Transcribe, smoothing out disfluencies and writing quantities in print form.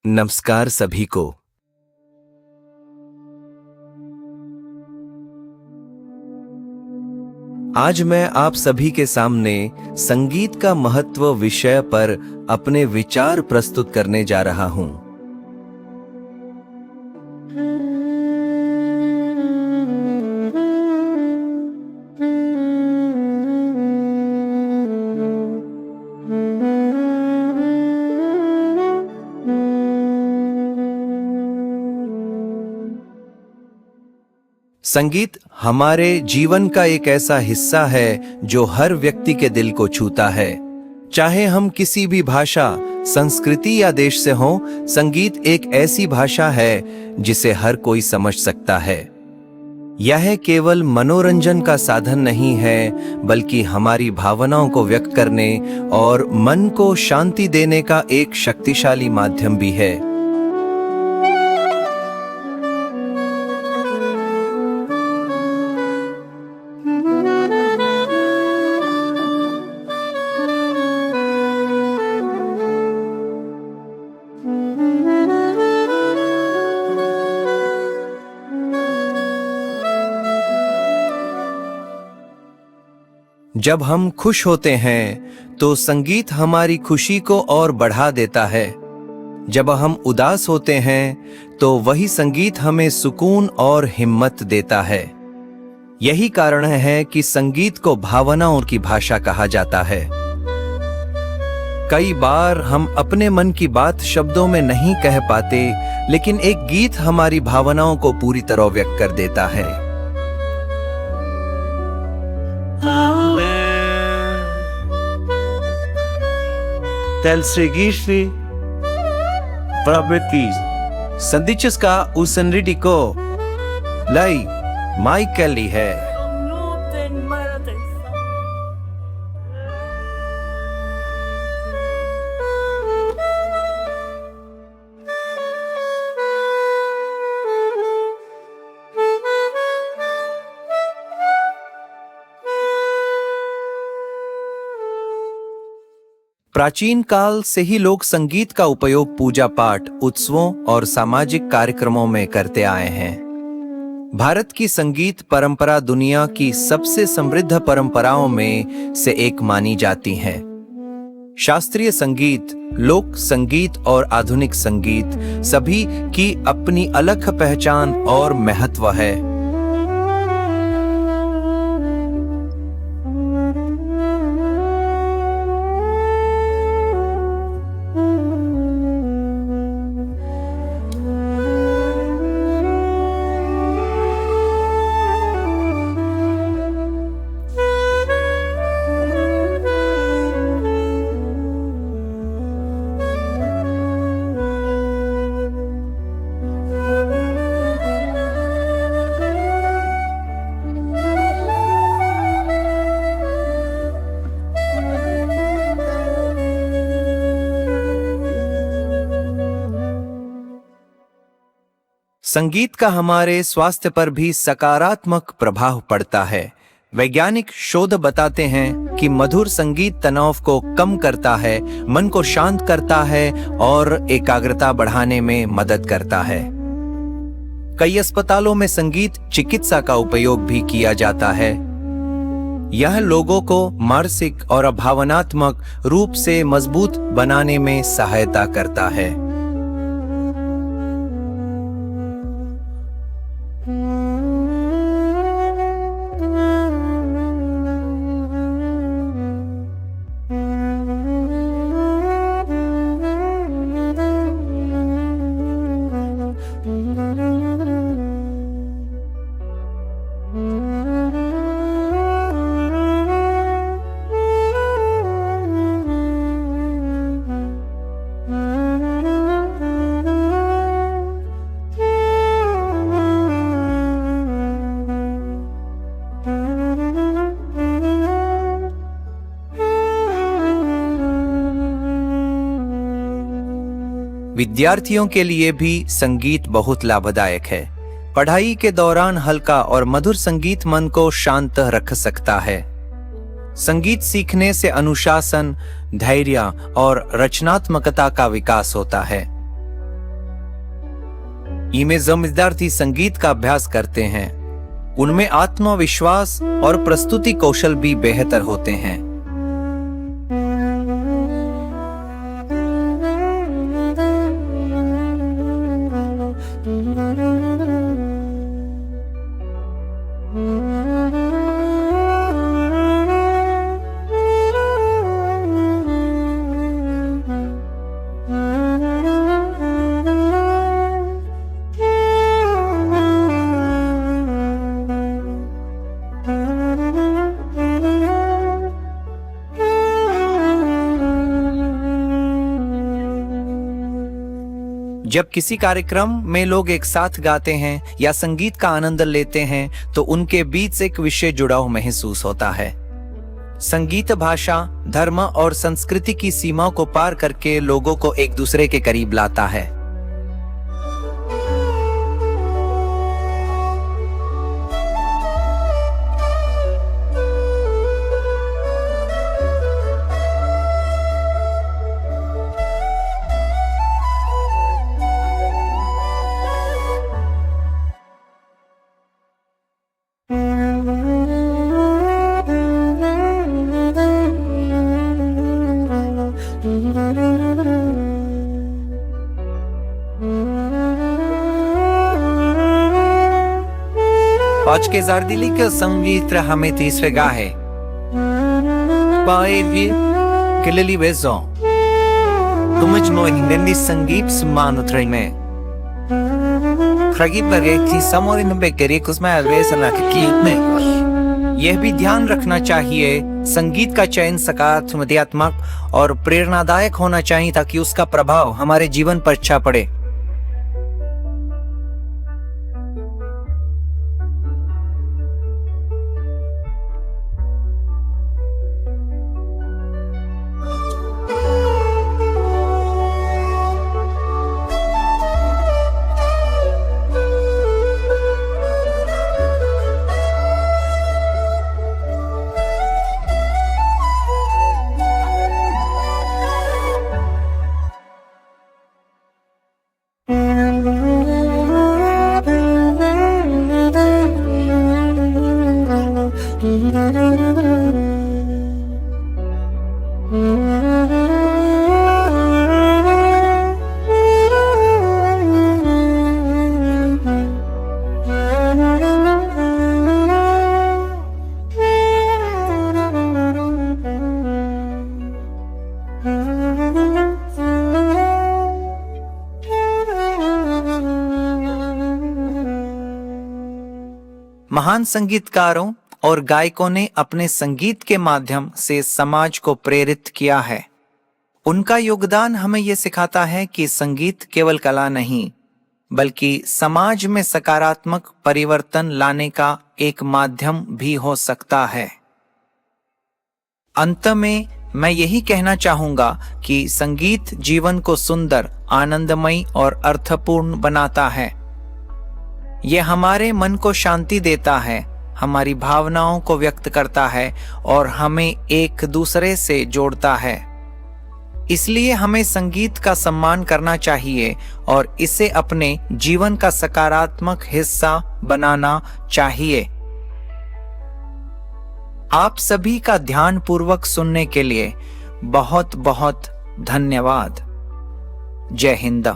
नमस्कार सभी को। आज मैं आप सभी के सामने संगीत का महत्व विषय पर अपने विचार प्रस्तुत करने जा रहा हूं। संगीत हमारे जीवन का एक ऐसा हिस्सा है जो हर व्यक्ति के दिल को छूता है। चाहे हम किसी भी भाषा, संस्कृति या देश से हों, संगीत एक ऐसी भाषा है जिसे हर कोई समझ सकता है। यह केवल मनोरंजन का साधन नहीं है, बल्कि हमारी भावनाओं को व्यक्त करने और मन को शांति देने का एक शक्तिशाली माध्यम भी है। जब हम खुश होते हैं तो संगीत हमारी खुशी को और बढ़ा देता है। जब हम उदास होते हैं तो वही संगीत हमें सुकून और हिम्मत देता है। यही कारण है कि संगीत को भावनाओं की भाषा कहा जाता है। कई बार हम अपने मन की बात शब्दों में नहीं कह पाते, लेकिन एक गीत हमारी भावनाओं को पूरी तरह व्यक्त कर देता है। Telsegiști Prabetiz Sandichesca usenridiko Lai Michaeli है। प्राचीन काल से ही लोग संगीत का उपयोग पूजा पाठ, उत्सवों और सामाजिक कार्यक्रमों में करते आए हैं। भारत की संगीत परंपरा दुनिया की सबसे समृद्ध परंपराओं में से एक मानी जाती है। शास्त्रीय संगीत, लोक संगीत और आधुनिक संगीत सभी की अपनी अलग पहचान और महत्व है। संगीत का हमारे स्वास्थ्य पर भी सकारात्मक प्रभाव पड़ता है। वैज्ञानिक शोध बताते हैं कि मधुर संगीत तनाव को कम करता है, मन को शांत करता है और एकाग्रता बढ़ाने में मदद करता है। कई अस्पतालों में संगीत चिकित्सा का उपयोग भी किया जाता है। यह लोगों को मानसिक और भावनात्मक रूप से मजबूत बनाने में सहायता करता है। विद्यार्थियों के लिए भी संगीत बहुत लाभदायक है। पढ़ाई के दौरान हल्का और मधुर संगीत मन को शांत रख सकता है। संगीत सीखने से अनुशासन, धैर्य और रचनात्मकता का विकास होता है। इनमें जो विद्यार्थी संगीत का अभ्यास करते हैं उनमें आत्मविश्वास और प्रस्तुति कौशल भी बेहतर होते हैं। जब किसी कार्यक्रम में लोग एक साथ गाते हैं या संगीत का आनंद लेते हैं तो उनके बीच एक विशेष जुड़ाव महसूस होता है। संगीत भाषा, धर्म और संस्कृति की सीमाओं को पार करके लोगों को एक दूसरे के करीब लाता है। आज के ज़ारदिली के संगीत हमें तीसरे गाहे Baevi Kelili Vezon Tumaj no hindi संगीत सम्मान उतरे में खगी पर की समोरी में बेकरी कुसमें अलवेसना की में यह भी ध्यान रखना चाहिए संगीत का चयन सकारात्मक और प्रेरणादायक होना चाहिए ताकि उसका प्रभाव हमारे जीवन पर अच्छा पड़े। महान संगीतकारों और गायकों ने अपने संगीत के माध्यम से समाज को प्रेरित किया है। उनका योगदान हमें यह सिखाता है कि संगीत केवल कला नहीं बल्कि समाज में सकारात्मक परिवर्तन लाने का एक माध्यम भी हो सकता है। अंत में मैं यही कहना चाहूंगा कि संगीत जीवन को सुंदर, आनंदमयी और अर्थपूर्ण बनाता है। यह हमारे मन को शांति देता है, हमारी भावनाओं को व्यक्त करता है और हमें एक दूसरे से जोड़ता है। इसलिए हमें संगीत का सम्मान करना चाहिए और इसे अपने जीवन का सकारात्मक हिस्सा बनाना चाहिए। आप सभी का ध्यानपूर्वक सुनने के लिए बहुत बहुत धन्यवाद। जय हिंद।